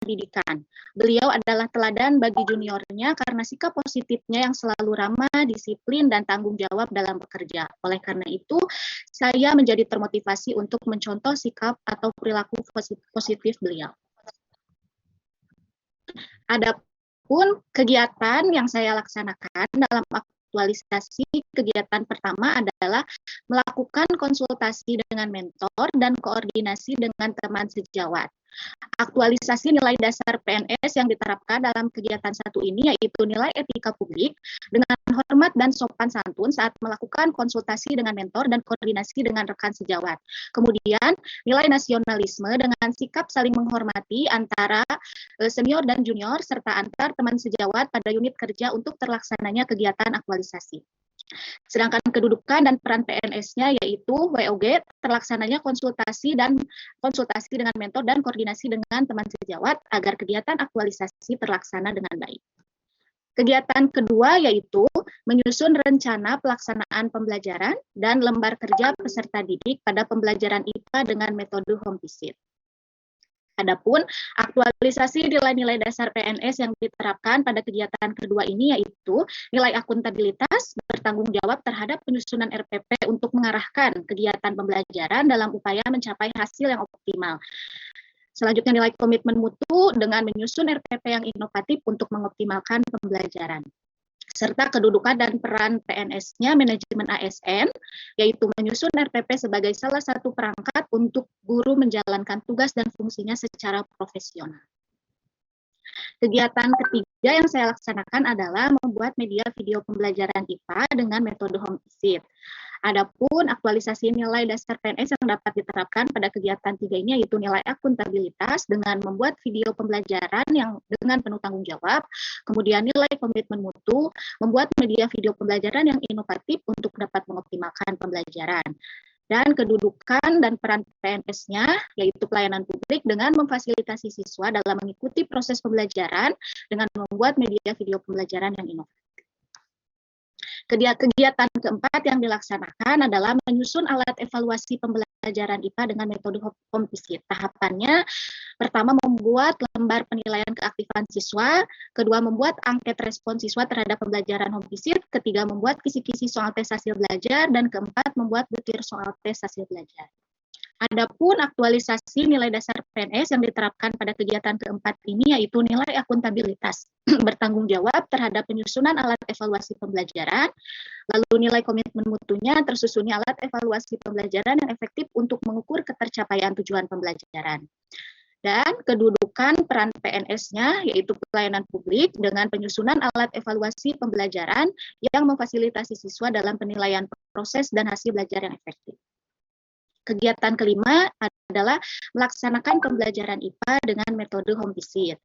pendidikan. Beliau adalah teladan bagi juniornya karena sikap positifnya yang selalu ramah, disiplin, dan tanggung jawab dalam bekerja. Oleh karena itu, saya menjadi termotivasi untuk mencontoh sikap atau perilaku positif beliau. Adapun kegiatan yang saya laksanakan dalam aktualisasi, kegiatan pertama adalah melakukan konsultasi dengan mentor dan koordinasi dengan teman sejawat. Aktualisasi nilai dasar PNS yang diterapkan dalam kegiatan satu ini yaitu nilai etika publik dengan hormat dan sopan santun saat melakukan konsultasi dengan mentor dan koordinasi dengan rekan sejawat. Kemudian nilai nasionalisme dengan sikap saling menghormati antara senior dan junior serta antar teman sejawat pada unit kerja untuk terlaksananya kegiatan aktualisasi. Sedangkan kedudukan dan peran PNS-nya yaitu WOG, terlaksananya konsultasi dengan mentor dan koordinasi dengan teman sejawat agar kegiatan aktualisasi terlaksana dengan baik. Kegiatan kedua yaitu menyusun rencana pelaksanaan pembelajaran dan lembar kerja peserta didik pada pembelajaran IPA dengan metode home visit. Adapun aktualisasi nilai-nilai dasar PNS yang diterapkan pada kegiatan kedua ini yaitu nilai akuntabilitas, bertanggung jawab terhadap penyusunan RPP untuk mengarahkan kegiatan pembelajaran dalam upaya mencapai hasil yang optimal. Selanjutnya nilai komitmen mutu dengan menyusun RPP yang inovatif untuk mengoptimalkan pembelajaran. Serta kedudukan dan peran PNS-nya manajemen ASN, yaitu menyusun RPP sebagai salah satu perangkat untuk guru menjalankan tugas dan fungsinya secara profesional. Kegiatan ketiga yang saya laksanakan adalah membuat media video pembelajaran IPA dengan metode home visit. Adapun aktualisasi nilai dasar PNS yang dapat diterapkan pada kegiatan 3 ini yaitu nilai akuntabilitas dengan membuat video pembelajaran yang dengan penuh tanggung jawab, kemudian nilai komitmen mutu, membuat media video pembelajaran yang inovatif untuk dapat mengoptimalkan pembelajaran. Dan kedudukan dan peran PNS-nya yaitu pelayanan publik dengan memfasilitasi siswa dalam mengikuti proses pembelajaran dengan membuat media video pembelajaran yang inovatif. Kegiatan keempat yang dilaksanakan adalah menyusun alat evaluasi pembelajaran IPA dengan metode home visit. Tahapannya, pertama membuat lembar penilaian keaktifan siswa, kedua membuat angket respon siswa terhadap pembelajaran home visit, ketiga membuat kisi-kisi soal tes hasil belajar, dan keempat membuat butir soal tes hasil belajar. Adapun aktualisasi nilai dasar PNS yang diterapkan pada kegiatan keempat ini yaitu nilai akuntabilitas, bertanggung jawab terhadap penyusunan alat evaluasi pembelajaran, lalu nilai komitmen mutunya tersusunnya alat evaluasi pembelajaran yang efektif untuk mengukur ketercapaian tujuan pembelajaran. Dan kedudukan peran PNS-nya yaitu pelayanan publik dengan penyusunan alat evaluasi pembelajaran yang memfasilitasi siswa dalam penilaian proses dan hasil belajar yang efektif. Kegiatan kelima adalah melaksanakan pembelajaran IPA dengan metode home visit.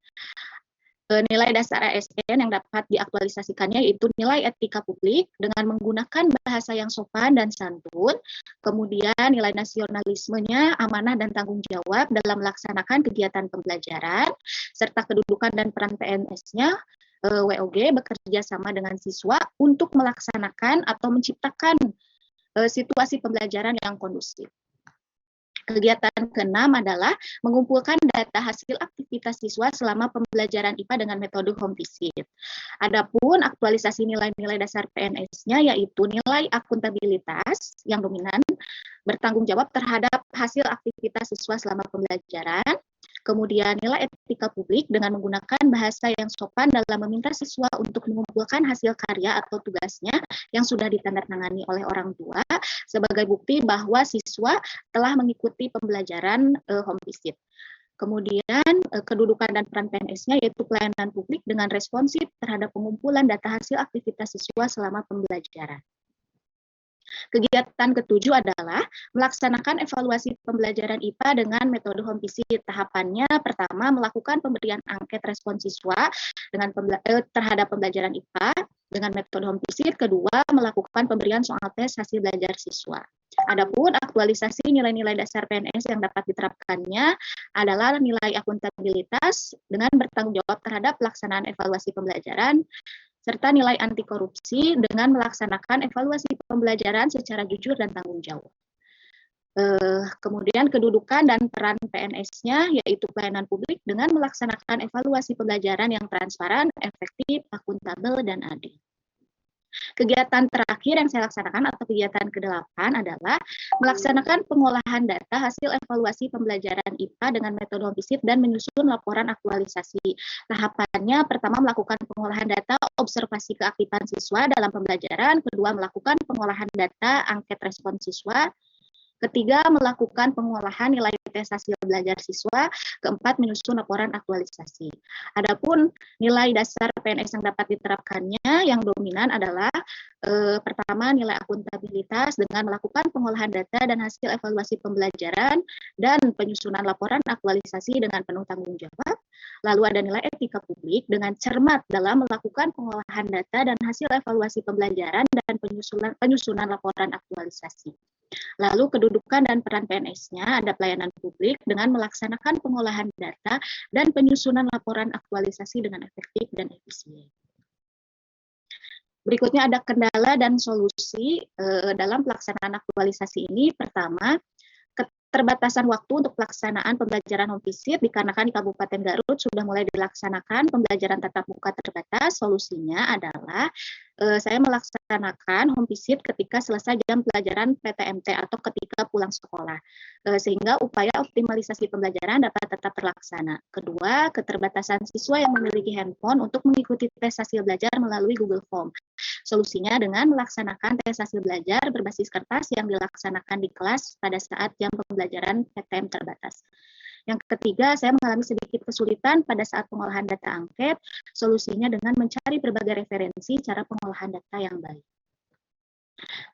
Nilai dasar ASN yang dapat diaktualisasikannya yaitu nilai etika publik dengan menggunakan bahasa yang sopan dan santun, kemudian nilai nasionalismenya, amanah dan tanggung jawab dalam melaksanakan kegiatan pembelajaran, serta kedudukan dan peran PNS-nya, WOG bekerja sama dengan siswa untuk melaksanakan atau menciptakan situasi pembelajaran yang kondusif. Kegiatan keenam adalah mengumpulkan data hasil aktivitas siswa selama pembelajaran IPA dengan metode home visit. Adapun aktualisasi nilai-nilai dasar PNS-nya yaitu nilai akuntabilitas yang dominan, bertanggung jawab terhadap hasil aktivitas siswa selama pembelajaran, kemudian nilai etika publik dengan menggunakan bahasa yang sopan dalam meminta siswa untuk mengumpulkan hasil karya atau tugasnya yang sudah ditandatangani oleh orang tua sebagai bukti bahwa siswa telah mengikuti pembelajaran home visit. Kemudian kedudukan dan peran PNS-nya yaitu pelayanan publik dengan responsif terhadap pengumpulan data hasil aktivitas siswa selama pembelajaran. Kegiatan ketujuh adalah melaksanakan evaluasi pembelajaran IPA dengan metode home visit. Tahapannya pertama melakukan pemberian angket respon siswa dengan terhadap pembelajaran IPA dengan metode home visit. Kedua melakukan pemberian soal tes hasil belajar siswa. Adapun aktualisasi nilai-nilai dasar PNS yang dapat diterapkannya adalah nilai akuntabilitas dengan bertanggung jawab terhadap pelaksanaan evaluasi pembelajaran, serta nilai anti korupsi dengan melaksanakan evaluasi pembelajaran secara jujur dan tanggung jawab. Kemudian kedudukan dan peran PNS-nya yaitu pelayanan publik dengan melaksanakan evaluasi pembelajaran yang transparan, efektif, akuntabel, dan adil. Kegiatan terakhir yang saya laksanakan atau kegiatan ke-8 adalah melaksanakan pengolahan data hasil evaluasi pembelajaran IPA dengan metode hompisit dan menyusun laporan aktualisasi. Tahapannya pertama melakukan pengolahan data observasi keaktifan siswa dalam pembelajaran, kedua melakukan pengolahan data angket respon siswa, ketiga, melakukan pengolahan nilai tes hasil belajar siswa. Keempat, menyusun laporan aktualisasi. Adapun nilai dasar PNS yang dapat diterapkannya yang dominan adalah pertama, nilai akuntabilitas dengan melakukan pengolahan data dan hasil evaluasi pembelajaran dan penyusunan laporan aktualisasi dengan penuh tanggung jawab. Lalu ada nilai etika publik dengan cermat dalam melakukan pengolahan data dan hasil evaluasi pembelajaran dan penyusunan laporan aktualisasi. Lalu kedudukan dan peran PNS-nya ada pelayanan publik dengan melaksanakan pengolahan data dan penyusunan laporan aktualisasi dengan efektif dan efisien. Berikutnya ada kendala dan solusi dalam pelaksanaan aktualisasi ini. Pertama, keterbatasan waktu untuk pelaksanaan pembelajaran home visit dikarenakan di Kabupaten Garut sudah mulai dilaksanakan pembelajaran tatap muka terbatas. Solusinya adalah saya melaksanakan home visit ketika selesai jam pelajaran PTMT atau ketika pulang sekolah, sehingga upaya optimalisasi pembelajaran dapat tetap terlaksana. Kedua, keterbatasan siswa yang memiliki handphone untuk mengikuti tes hasil belajar melalui Google Form. Solusinya dengan melaksanakan tes hasil belajar berbasis kertas yang dilaksanakan di kelas pada saat jam pembelajaran PTM terbatas. Yang ketiga, saya mengalami sedikit kesulitan pada saat pengolahan data angket. Solusinya dengan mencari berbagai referensi cara pengolahan data yang baik.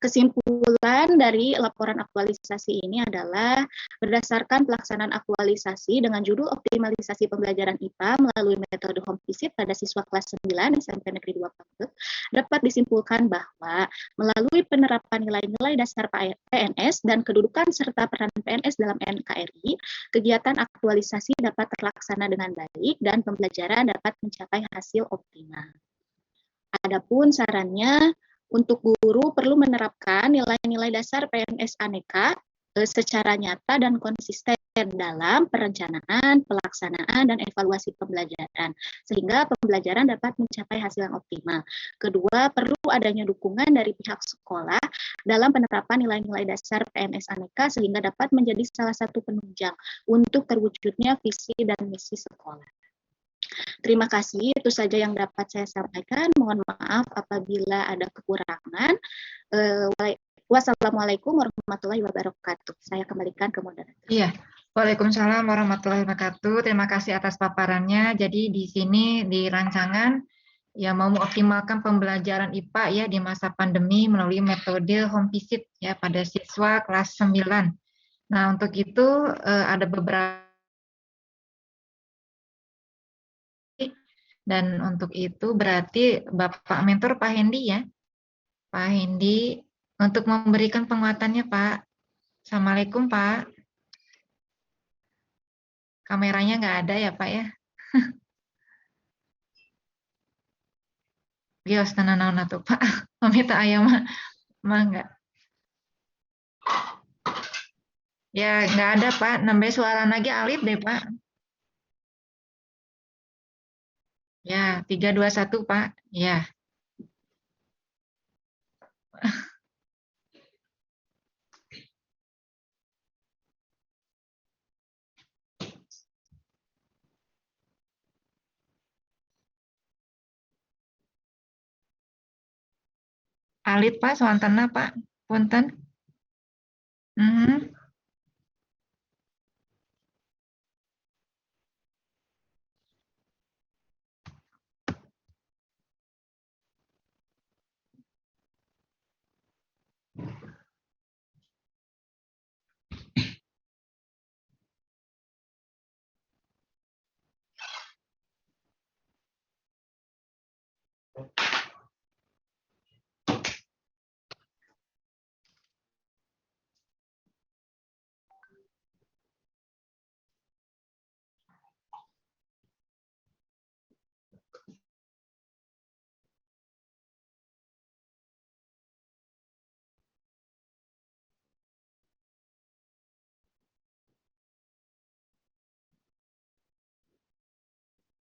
Kesimpulan dari laporan aktualisasi ini adalah berdasarkan pelaksanaan aktualisasi dengan judul optimalisasi pembelajaran IPA melalui metode home visit pada siswa kelas 9 SMP Negeri 2 Pangkep, dapat disimpulkan bahwa melalui penerapan nilai-nilai dasar PNS dan kedudukan serta peran PNS dalam NKRI, kegiatan aktualisasi dapat terlaksana dengan baik dan pembelajaran dapat mencapai hasil optimal. Adapun sarannya, untuk guru perlu menerapkan nilai-nilai dasar PNS Aneka secara nyata dan konsisten dalam perencanaan, pelaksanaan, dan evaluasi pembelajaran, sehingga pembelajaran dapat mencapai hasil yang optimal. Kedua, perlu adanya dukungan dari pihak sekolah dalam penerapan nilai-nilai dasar PNS Aneka, sehingga dapat menjadi salah satu penunjang untuk terwujudnya visi dan misi sekolah. Terima kasih, itu saja yang dapat saya sampaikan. Mohon maaf apabila ada kekurangan. Wassalamualaikum warahmatullahi wabarakatuh. Saya kembalikan ke moderator. Iya, Waalaikumsalam warahmatullahi wabarakatuh. Terima kasih atas paparannya. Jadi di sini di rancangan ya mau mengoptimalkan pembelajaran IPA ya di masa pandemi melalui metode home visit ya pada siswa kelas 9. Nah, untuk itu ada beberapa. Dan untuk itu berarti Bapak Mentor Pak Hendi ya. Pak Hendi untuk memberikan penguatannya Pak. Assalamualaikum Pak. Kameranya nggak ada ya Pak ya. Bios tanah tuh Pak. Meminta ayam mah nggak. Ya nggak ada Pak. Nambah suara lagi alit deh Pak. Ya 3, 2, 1 Pak. Ya. Alit Pak, soantena Pak. Punten.